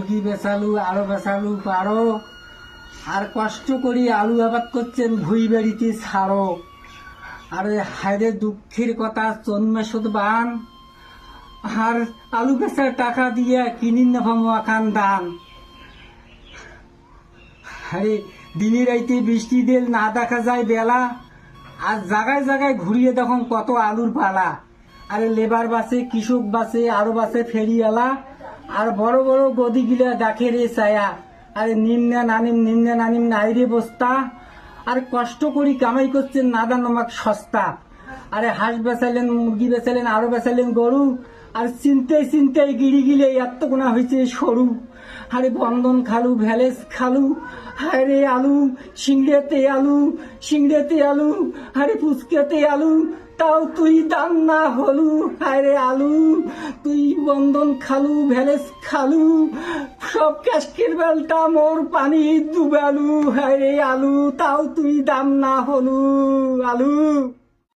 মুরগি বেচালু আরো বেচালু পারো, আর কষ্ট করি আলু আবাদ করছেন ভুই বেড়িতে ছাড়ো। আরে হায়রে দুঃখের কথা জন্মে বান, আর আলু বেচার টাকা দিয়ে কিনিন নেফামো আখান দান। আরে দিনে রাইতে বৃষ্টি দিল না দেখা যায় বেলা, আর জায়গায় জায়গায় ঘুরিয়ে তখন কত আলুর পালা। আরে লেবার বাসে, কৃষক বাসে, আরো বাসে ফেরিওয়ালা, আর বড় বড় গদি গিলা দেখে রে ছায়া। আরে নিম্নে নানিম নাই রে বস্তা, আর কষ্ট করি কামাই করছেন নাদা নমাক সস্তা। আরে হাঁস বেচালেন, মুরগি বেচালেন, আরো বেচালেন গরু, আর চিনতে গিড়ি গিলে এত কোনা হয়েছে সরু। আরে বন্ধন খালু, ভ্যালেস খালু, আরে আলু সিংড়েতে আলু, আরে পুচকেতে আলু, তাও তুই দাম না হলু। আরে আলু তুই বন্ধন খালু, ভ্যালেস খালু, সব ক্যাশকের বেলটা মোর পানি ডুবালু। আরে আলু তাও তুই দাম না হলু। আলু